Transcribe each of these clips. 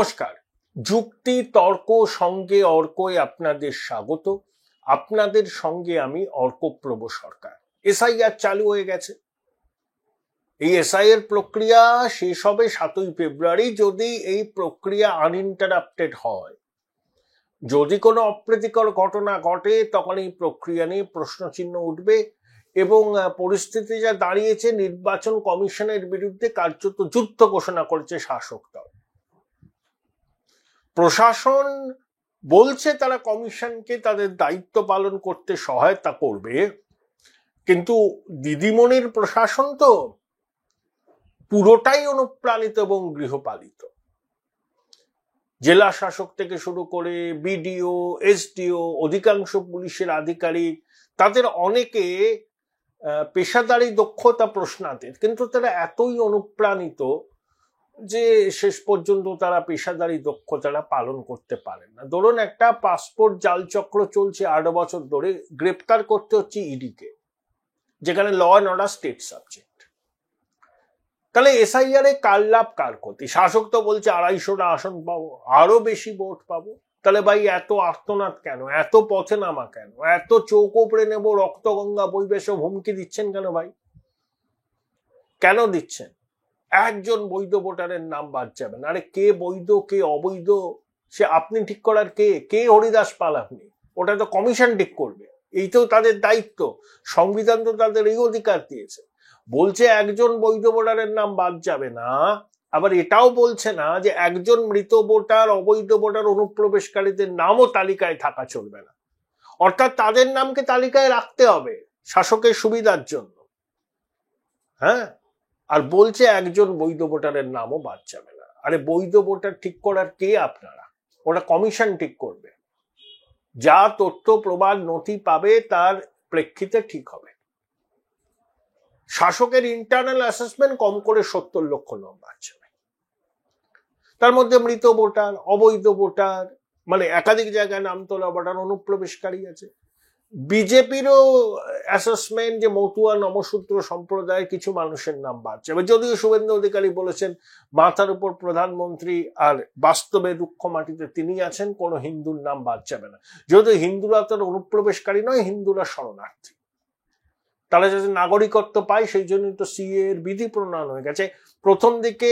নমস্কার, যুক্তি তর্ক সঙ্গে অর্কয়ে আপনাদের স্বাগত। আপনাদের সঙ্গে আমি অর্কপ্রভ সরকার। এসআইআর চালু হয়ে গেছে। এই এসআইআর প্রক্রিয়া শেষ হবে 7ই ফেব্রুয়ারি। যদি এই প্রক্রিয়া আনইন্টারাপ্টেড হয়, যদি কোনো অপ্রীতিকর ঘটনা ঘটে, তখন এই প্রক্রিয়া নিয়ে প্রশ্নচিহ্ন উঠবে এবং পরিস্থিতি যা দাঁড়িয়েছে, নির্বাচন কমিশনের বিরুদ্ধে কার্যত যুদ্ধ ঘোষণা করেছে শাসক দল। প্রশাসন বলছে তারা কমিশনকে তাদের দায়িত্ব পালন করতে সহায়তা করবে, কিন্তু দিদিমণির প্রশাসন তো পুরোটাই অনুপ্রাণিত এবং গৃহপালিত। জেলা শাসক থেকে শুরু করে বিডিও, এসডিও, অধিকাংশ পুলিশের আধিকারিক, তাদের অনেকে পেশাদারি দক্ষতা প্রশ্নাতীত, কিন্তু তারা এতই অনুপ্রাণিত যে শেষ পর্যন্ত তারা পেশাদারি দক্ষতাটা পালন করতে পারেন না। ধরুন, একটা পাসপোর্ট জাল চক্র চলছে 8 বছর ধরে, গ্রেপ্তার করতে হচ্ছে ইডিকে, যেখানে law and order state subject. তাহলে এসআইআর এ কার লাভ কার ক্ষতি? শাসক তো বলছে 250টা আসন পাবো, আরো বেশি ভোট পাবো। তাহলে ভাই এত আর্তনাদ কেন, এত পথে নামা কেন, এত চোখ উপড়ে নেবো, রক্তগঙ্গা বইবে সব হুমকি দিচ্ছেন কেন ভাই? কেন দিচ্ছেন? একজন বৈধ ভোটারের নাম বাদ যাবে না। আরে কে বৈধ কে অবৈধ সে আপনি ঠিক করার কে হরিদাস পাল? আপনি ওটা তো কমিশন ঠিক করবে। এই তো তাদের দায়িত্ব, সংবিধান তো তাদের এই অধিকার দিয়েছে। বলছে একজন বৈধ ভোটারের নাম বাদ যাবে না, আবার এটাও বলছে না যে একজন মৃত ভোটার, অবৈধ ভোটার, অনুপ্রবেশকারীদের নামও তালিকায় থাকা চলবে না। অর্থাৎ তাদের নামকে তালিকায় রাখতে হবে শাসকের সুবিধার জন্য। হ্যাঁ, আর বলছে একজন বৈধ ভোটারের নামও বাদ যাবে না। আরে বৈধ ভোটার ঠিক করার কে আপনারা? ওটা কমিশন ঠিক করবে। যা তথ্য প্রমাণ নথি পাবে তার প্রেক্ষিতে ঠিক হবে। শাসকের ইন্টারনাল অ্যাসেসমেন্ট কম করে 70 লক্ষ নাম বাদ যাবে। তার মধ্যে মৃত ভোটার, অবৈধ ভোটার, মানে একাধিক জায়গায় নাম তোলা ভোটার, অনুপ্রবেশকারী আছে। বিজেপিরও অ্যাসেসমেন্ট যে মতুয়া নমশূদ্র সম্প্রদায়ের কিছু মানুষের নাম বাদ যাবে। যদিও শুভেন্দু অধিকারী বলেছেন মাথার উপর প্রধানমন্ত্রী, আর বাস্তবে রুক্ষ মাটিতে তিনি আছেন, কোনো হিন্দুর নাম বাদ যাবে না। যদিও হিন্দুরা তার অনুপ্রবেশকারী নয়, হিন্দুরা শরণার্থী। তারা যাতে নাগরিকত্ব পায় সেই জন্য তো সিএ এর বিধি প্রণয়ন হয়ে গেছে। প্রথম দিকে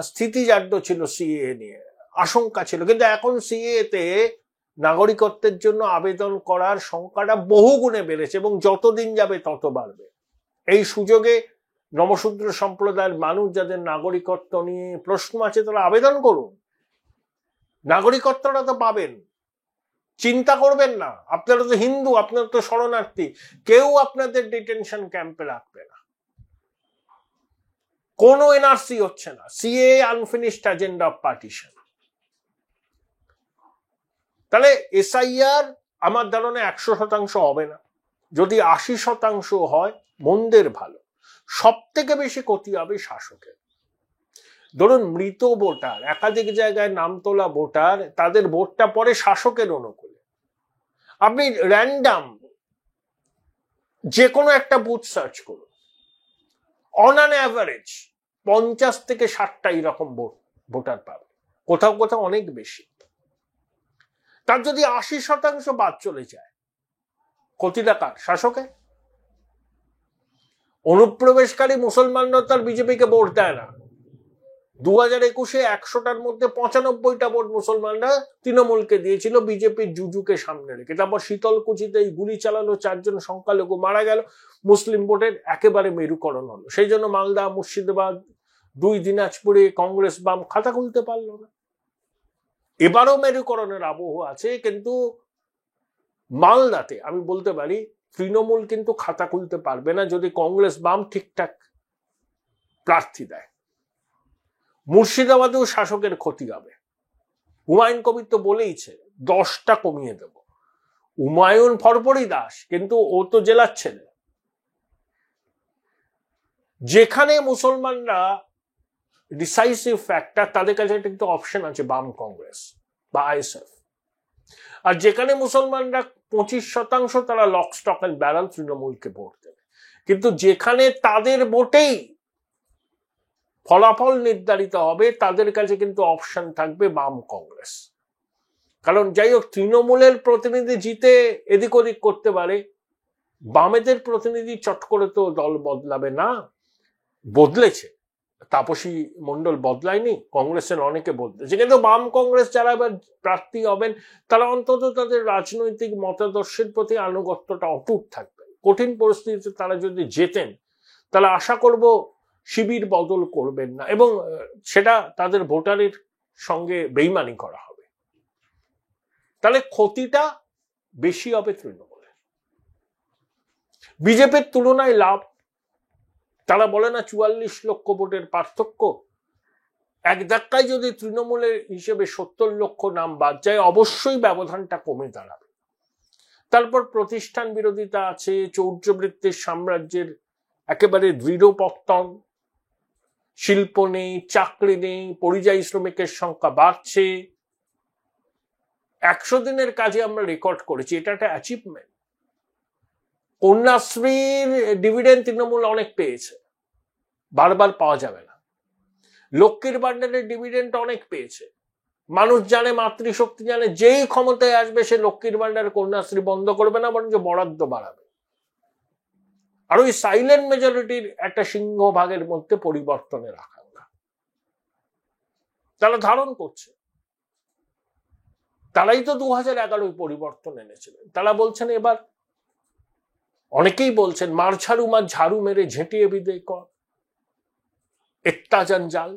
স্থিতিজাড্য ছিল সিএ নিয়ে, আশঙ্কা ছিল, কিন্তু এখন সিএ তে নাগরিকত্বের জন্য আবেদন করার সংখ্যাটা বহুগুণে বেড়েছে এবং যতদিন যাবে তত বাড়বে। এই সুযোগে নমশূদ্র সম্প্রদায়ের মানুষ যাদের নাগরিকত্ব নিয়ে প্রশ্ন আছে তারা আবেদন করুন, নাগরিকত্বটা তো পাবেন, চিন্তা করবেন না। আপনারা তো হিন্দু, আপনারা তো শরণার্থী, কেউ আপনাদের ডিটেনশন ক্যাম্পে রাখবে না। কোনো এনআরসি হচ্ছে না, CA unfinished agenda of partition. তাহলে এসআইআর আমার ধারণা 100% হবে না। যদি 80% হয় মন্দের ভালো। সব থেকে বেশি ক্ষতি হবে শাসকের। ধরুন, মৃত ভোটার, একাধিক জায়গায় নাম তোলা ভোটার, তাদের ভোটটা পরে শাসকের অনুকূলে। আপনি র্যান্ডাম যে কোনো একটা বুথ সার্চ করুন, অন অ্যান অ্যাভারেজ 50 থেকে 60টা এরকম ভোটার পাবে, কোথাও কোথাও অনেক বেশি। তার যদি 80% বাদ চলে যায়, ক্ষতিটা কার? শাসকের। অনুপ্রবেশকারী মুসলমানরা তার বিজেপিকে ভোট দেয় না। 2021-এ 100টার মধ্যে 95টা ভোট মুসলমানরা তৃণমূলকে দিয়েছিল বিজেপির জুজুকে সামনে রেখে। তারপর শীতলকুচিতে এই গুলি চালালো, 4 জন সংখ্যালঘু মারা গেল, মুসলিম ভোটের একেবারে মেরুকরণ হলো। সেই জন্য মালদা, মুর্শিদাবাদ, 2 দিনাজপুরে কংগ্রেস বাম খাতা খুলতে পারলো না। এবারও মেরুকরণের আবহ আছে, কিন্তু মালদাতে আমি বলতে পারি তৃণমূল কিন্তু খাতা খুলতে পারবে না যদি কংগ্রেস বাম ঠিকঠাক প্রার্থী দেয়। মুর্শিদাবাদেও শাসকের ক্ষতি হবে। হুমায়ুন কবির তো বলেইছে 10টা কমিয়ে দেব। হুমায়ুন ফরফরি দাস, কিন্তু ও তো জেলার ছেলে। যেখানে মুসলমানরা ডিসাইসিভ ফ্যাক্টর, তাদের কাছে কিন্তু অপশন আছে বাম কংগ্রেস বা আইএসএফ। আর যেখানে মুসলমানরা 25%, তারা লক স্টক এন্ড ব্যারেল তৃণমূলকে ভোট দেবে। কিন্তু যেখানে তাদের ভোটেই ফলাফল নির্ধারিত হবে তাদের কাছে কিন্তু অপশন থাকবে বাম কংগ্রেস। কারণ যাই হোক তৃণমূলের প্রতিনিধি জিতে এদিক ওদিক করতে পারে, বামেদের প্রতিনিধি চট করে তো দল বদলাবে না। বদলেছে, তাপসী মণ্ডল বদলায়নি, কংগ্রেসের অনেকে বদলেছে, কিন্তু বাম কংগ্রেস যারা এবার প্রার্থী হবেন তারা অন্তত তাদের রাজনৈতিক মতাদর্শের প্রতি আনুগত্যটা অটুট থাকবে। কঠিন পরিস্থিতিতে তারা যদি জেতেন তাহলে আশা করব শিবির বদল করবেন না, এবং সেটা তাদের ভোটারের সঙ্গে বেইমানি করা হবে। তাহলে ক্ষতিটা বেশি হবে তৃণমূলে। বিজেপির তুলনায় লাভ। তারা বলে না 44 লক্ষ ভোটের পার্থক্য, এক ধাক্কায় যদি তৃণমূলের হিসেবে 70 লক্ষ নাম বাদ যায় অবশ্যই ব্যবধানটা কমে দাঁড়াবে। তারপর প্রতিষ্ঠান বিরোধিতা আছে, চৌর্যবৃত্তির সাম্রাজ্যের একেবারে দৃঢ় পত্তন, শিল্প নেই, চাকরি নেই, পরিযায়ী শ্রমিকের সংখ্যা বাড়ছে। 100 দিনের কাজে আমরা রেকর্ড করেছি, এটা একটা অ্যাচিভমেন্ট। কন্যাশ্রীর ডিভিডেন্ড তৃণমূল অনেক পেয়েছে, বারবার পাওয়া যাবে না। লক্ষ্মীর ভান্ডারের ডিভিডেন্ড অনেক পেয়েছে। মানুষ জানে, মাতৃশক্তি জানে, যেই ক্ষমতায় আসবে সে লক্ষ্মীর ভান্ডার কন্যাশ্রী বন্ধ করবে না, বরঞ্চ বরাদ্দ বাড়াবে। আর ওই সাইলেন্ট মেজরিটির একটা সিংহভাগের মধ্যে পরিবর্তনের আকাঙ্ক্ষা তারা ধারণ করছে। তারাই তো 2011 পরিবর্তন এনেছিলেন। তারা বলছেন এবার, অনেকেই বলছেন মার ঝাড়ু মেরে ঝেঁটিয়ে বিদেয় কর, একটা জঞ্জাল।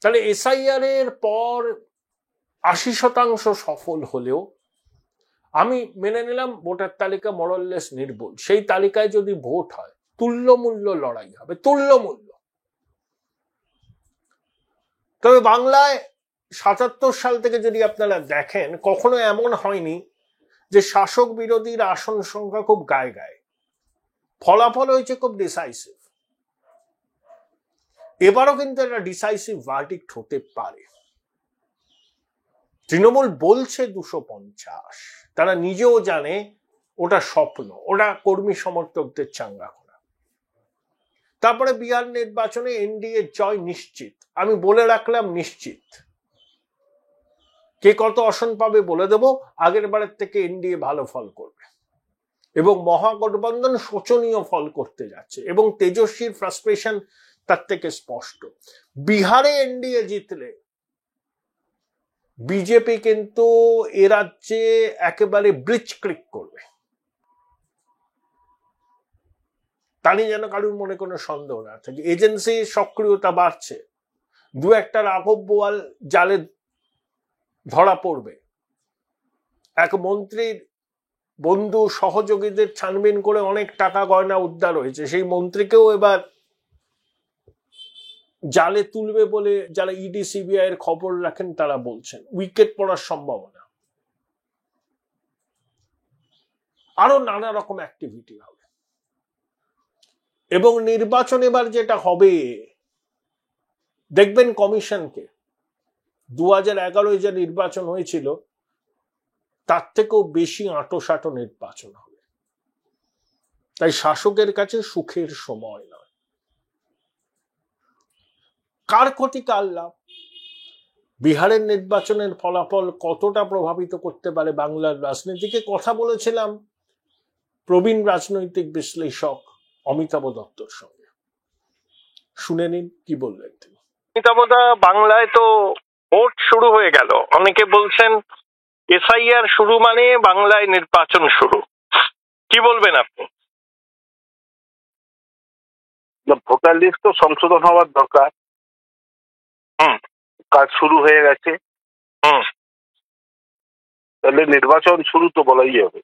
তাহলে এসআইআর এর পর 80% সফল হলেও আমি মেনে নিলাম ভোটার তালিকা মোরাললেস নির্ভুল। সেই তালিকায় যদি ভোট হয় তুল্যমূল্য লড়াই হবে, তুল্যমূল্য। তবে বাংলায় 77 সাল থেকে যদি আপনারা দেখেন কখনো এমন হয়নি যে শাসক বিরোধীর আসন সংখ্যা খুব গায়ে গায়ে, ফলাফল হয়েছে খুব ডিসাইসিভ। এবারও কিন্তু একটা ডিসাইসিভ ভার্ডিক্ট হতে পারে। তৃণমূল বলছে 250, তারা নিজেও জানে ওটা স্বপ্ন, ওটা কর্মী সমর্থকদের চাঙ্গা করা। তারপরে বিহার নির্বাচনে এনডিএ জয় নিশ্চিত। আমি বলে রাখলাম নিশ্চিত। কে কত আসন পাবে বলে দেব, আগের বারের থেকে এনডিএ ভালো ফল করবে এবং মহাগঠবন্ধন শোচনীয় ফল করতে যাচ্ছে, এবং তেজস্বীর ফ্রাস্ট্রেশন তার থেকে স্পষ্ট। বিহারে এনডিএ জিতলে বিজেপি কিন্তু এ রাজ্যে একেবারে ব্লিচ ক্লিক করবে, তা নিয়ে যেন কারোর মনে কোনো সন্দেহ না থাকে। এজেন্সি সক্রিয়তা বাড়ছে, দু একটা রাঘব বোয়াল জালে ধরা পড়বে। এক মন্ত্রীর বন্ধু সহযোগীদের ছানবিন করে অনেক টাকা গয়না উদ্ধার হয়েছে, সেই মন্ত্রীকেও এবার জালে তুলবে বলে যারা ইডি সিবিআই এর খবর রাখেন তারা বলছেন। উইকেট পড়ার সম্ভাবনা, আরো নানা রকম অ্যাক্টিভিটি হবে। এবং নির্বাচন এবার যেটা হবে, দেখবেন কমিশনকে 2011 যে নির্বাচন হয়েছিল তার থেকেও বেশি আঁটোসাঁটো নির্বাচন হবে। তাই শাসকের কাছে সুখের সময় নয়। কার ক্ষতি কার লাভ, বিহারের নির্বাচনের ফলাফল কতটা প্রভাবিত করতে পারে বাংলার রাজনীতিকে, কথা বলেছিলাম প্রবীণ রাজনৈতিক বিশ্লেষক অমিতাভ দত্তর সঙ্গে। শুনে নিন কি বললেন তিনি। অমিতাভদা, বাংলায় তো ভোট শুরু হয়ে গেল, অনেকে বলছেন এসআইআর শুরু মানে বাংলায় নির্বাচন শুরু, কি বলবেন আপনি? ভোটার লিস্ট তো সংশোধন হওয়ার দরকার, কাজ শুরু হয়ে গেছে, তাহলে নির্বাচন শুরু তো বলাই হবে।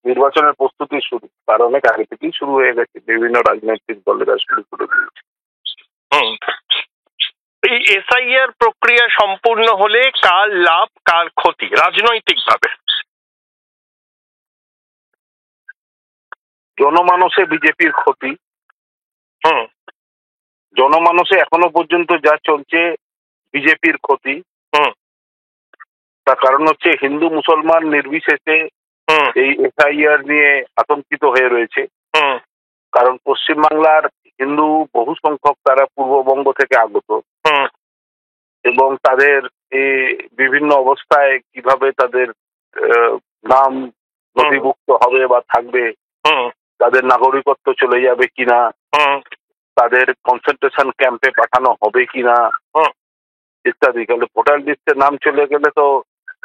নির্বাচনের প্রস্তুতি শুরু তার অনেক আগে থেকেই শুরু হয়ে গেছে, বিভিন্ন রাজনৈতিক দলেরা শুরু করে দিয়েছে। এই এসআইআর প্রক্রিয়া সম্পূর্ণ হলে কার লাভ কার ক্ষতি রাজনৈতিক ভাবে? জনমানসে বিজেপির ক্ষতি। জনমানসে এখনো পর্যন্ত যা চলছে বিজেপির ক্ষতি। তার কারণ হচ্ছে হিন্দু মুসলমান নির্বিশেষে এই এসআইআর নিয়ে আতঙ্কিত হয়ে রয়েছে। কারণ পশ্চিমবাংলার হিন্দু বহু সংখ্যক তারা পূর্ববঙ্গ থেকে আগত, এবং তাদের এই বিভিন্ন অবস্থায় কিভাবে তাদের নাম নথিভুক্ত হবে বা থাকবে, তাদের নাগরিকত্ব চলে যাবে কিনা, তাদের কনসেন্ট্রেশন ক্যাম্পে পাঠানো হবে কিনা ইত্যাদি। কালে ভোটার লিস্টে নাম চলে গেলে তো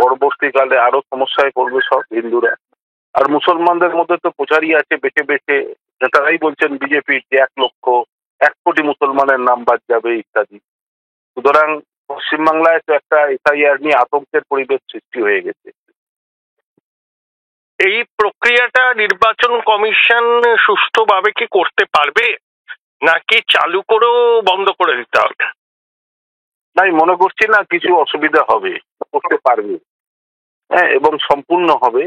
পরবর্তীকালে আরো সমস্যায় পড়বে সব হিন্দুরা। আর মুসলমানদের মধ্যে তো প্রচারই আছে বেছে বেছে, নেতারাই বলছেন বিজেপির যে 1 কোটি মুসলমানের নাম বাদ যাবে ইত্যাদি। সুতরাং পশ্চিমবাংলায় তো একটা এসআইআর নিয়ে আতঙ্কের পরিবেশ সৃষ্টি হয়ে গেছে। এই প্রক্রিয়াটা নির্বাচন কমিশন সুষ্ঠুভাবে কি করতে পারবে, নাকি চালু করেও বন্ধ করে দিতে হবে? না, আমি মনে করছি না কিছু অসুবিধা হবে, করতে পারবে, হ্যাঁ, এবং সম্পূর্ণ হবে।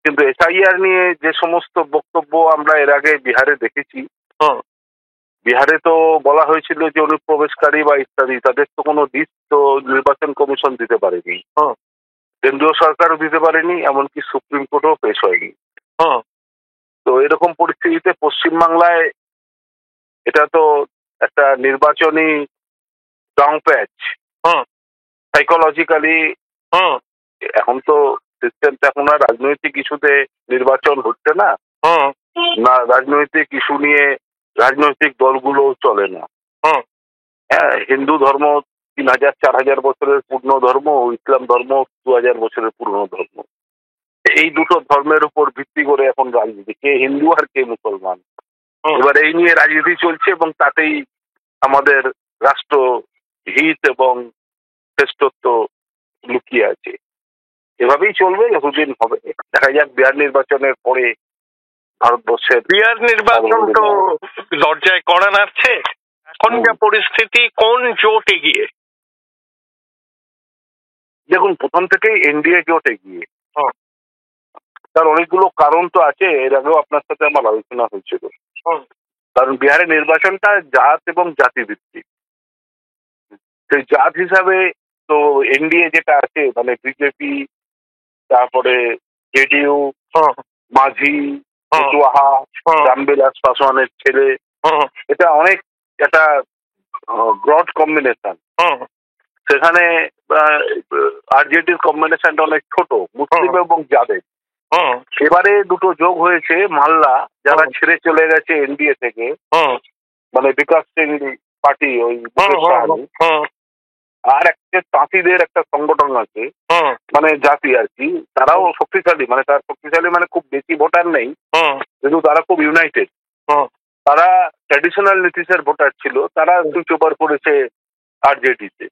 কিন্তু এসআইআর নিয়ে যে সমস্ত বক্তব্য আমরা এর আগে বিহারে দেখেছি, বিহারে তো বলা হয়েছিল যে অনুপ্রবেশকারী বা ইত্যাদি তাদের তো কোনো লিস্ট তো নির্বাচন কমিশন দিতে পারেনি, কেন্দ্রীয় সরকারও দিতে পারেনি, এমনকি সুপ্রিম কোর্টও পেশ হয়নি। তো এরকম পরিস্থিতিতে পশ্চিমবাংলায় এটা তো একটা নির্বাচনী ডাউন প্যাচ, সাইকোলজিক্যালি। এখন তো সিস্টেমটা এখন আর রাজনৈতিক ইস্যুতে নির্বাচন হচ্ছে না, না রাজনৈতিক ইস্যু নিয়ে রাজনৈতিক দলগুলো চলে না। হ্যাঁ, হিন্দু ধর্ম 3000-4000 বছরের পূর্ণ ধর্ম, ইসলাম ধর্ম 2000 বছরের পুরনো ধর্ম। এই দুটো ধর্মের উপর ভিত্তি করে এখন রাজনীতি, কে হিন্দু আর কে মুসলমান, এবার এই নিয়ে রাজনীতি চলছে, এবং তাতেই আমাদের রাষ্ট্র হিত এবং শ্রেষ্ঠত্ব লুকিয়ে আছে। এভাবেই চলবে, যতদিন হবে। দেখা যাক বিহার নির্বাচনের পরে ভারতবর্ষের। বিহার নির্বাচন তো দরজায় কড়া নাড়ছে। এখন যা পরিস্থিতি, কোন জোট এগিয়ে? দেখুন, প্রথম থেকেই এনডিএ জোট এগিয়ে। তার অনেকগুলো কারণ তো আছে, এর আগেও আপনার সাথে আমার আলোচনা হয়েছিল। কারণ বিহারের নির্বাচনটা জাত এবং জাতিভিত্তিক। সেই জাত হিসাবে তো এনডিএ যেটা আছে, মানে বিজেপি, তারপরে জেডিইউ, মাঝি, কুশওয়াহা, রামবিলাস পাসওয়ানের ছেলে, এটা অনেক একটা ব্রড কম্বিনেশন। সেখানে আরজেডির কম্বিনেশনটা অনেক ছোট, মুসলিম এবং যাদব। এবারে দুটো যোগ হয়েছে, মাল্লা যারা ছেড়ে চলে গেছে এনডিএ থেকে, মানে বিকাশ সিং পার্টি, ওই আর একটা তাঁতিদের একটা সংগঠন আছে, মানে জাতি আর কি, তারাও শক্তিশালী, মানে তার শক্তিশালী মানে খুব বেশি ভোটার নেই, কিন্তু তারা খুব ইউনাইটেড। তারা ট্র্যাডিশনাল নীতিশের ভোটার ছিল, তারা সুইচ ওভার করেছে আরজেডিতে।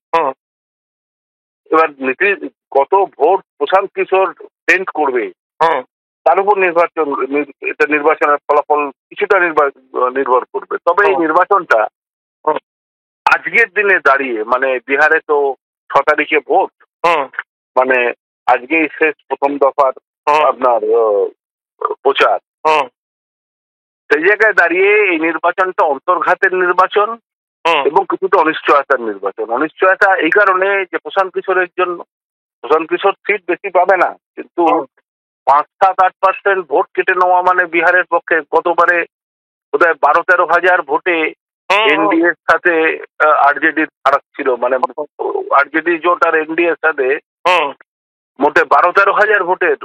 এবার নীতি কত ভোট প্রশান্ত কিশোর টেন্ট করবে তার উপর নির্বাচনের ফলাফল কিছুটা নির্ভর করবে। তবে এই নির্বাচনটা আজকের দিনে দাঁড়িয়ে, মানে বিহারে তো 6 তারিখে ভোট, মানে আজকেই শেষ প্রথম দফার আপনার প্রচার। সেই জায়গায় দাঁড়িয়ে এই নির্বাচনটা অন্তর্ঘাতের নির্বাচন এবং কিছুটা অনিশ্চয়তার নির্বাচন। অনিশ্চয়তা এই কারণে যে প্রশান্ত কিশোরের জন্য, প্রশান্ত কিশোর সিট বেশি পাবে না, কিন্তু 5-7-8% ভোট কেটে নেওয়া মানে বিহারের পক্ষে গতবারে বোধহয় 12-13 হাজার ভোটে এনডিএর সাথে আরজেডির ফারাক ছিল, মানে আরজেডি জোট আর এনডিএর সাথে মোটে 12-13 হাজার ভোটের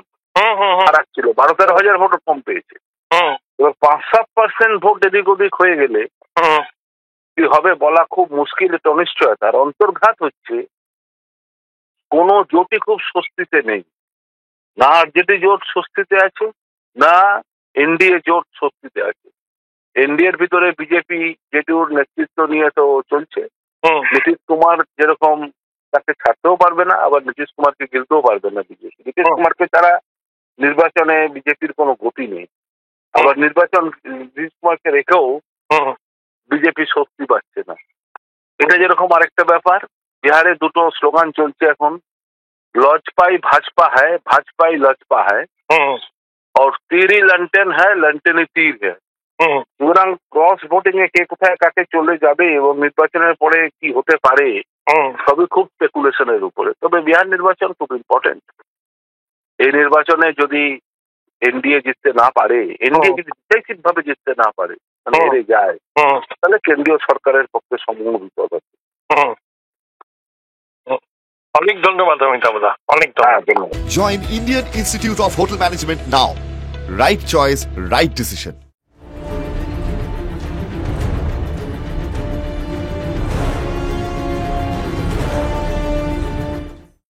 ফারাক ছিল, 12-13 হাজার ভোট কম পেয়েছে। এবার 5-7% ভোট এদিক ওদিক হয়ে গেলে কি হবে বলা খুব মুশকিল, এটা অনিশ্চয়তা। আর অন্তর্ঘাত হচ্ছে কোন জোটই খুব স্বস্তিতে নেই, না আরজেডি জোট স্বস্তিতে আছে, না এনডিএ জোট স্বস্তিতে আছে। এনডিএর ভিতরে বিজেপি জেডিইউর নেতৃত্ব নিয়ে তো চলছে। নীতিশ কুমার যেরকম তাকে ছাড়তেও পারবে না, আবার নীতিশ কুমারকে গিলতেও পারবে না বিজেপি। নীতিশ কুমারকে ছাড়া নির্বাচনে বিজেপির কোনো গতি নেই, আবার নীতিশ কুমারকে রেখেও বিজেপি শক্তি পাচ্ছে না। এটা যেরকম আরেকটা ব্যাপার, বিহারে দুটো স্লোগান চলছে এখন, লজপাই ভাজপা হ্যায়, ভাজপাই লজপা হ্যায়, और तीरी लंटेन है, लंटेनी तीर है। সুতরাং ক্রস ভোটিং এ কে কোথায় কাকে চলে যাবে এবং নির্বাচনের পরে কি হতে পারে সবই খুব স্পেকুলেশনের উপরে। তবে বিহার নির্বাচন খুব ইম্পর্টেন্ট। এই নির্বাচনে যদি এনডিএ জিততে না পারে, এনডিএ যদি ডিসাইসিভ ভাবে জিততে না পারে, মানে হেরে যায়, তাহলে কেন্দ্রীয় সরকারের পক্ষে সমূহ বিপদ আছে। অনেক ধন্যবাদ অমিতাভদা, অনেক ধন্যবাদ। Join Indian Institute of Hotel Management now. Right choice, right decision.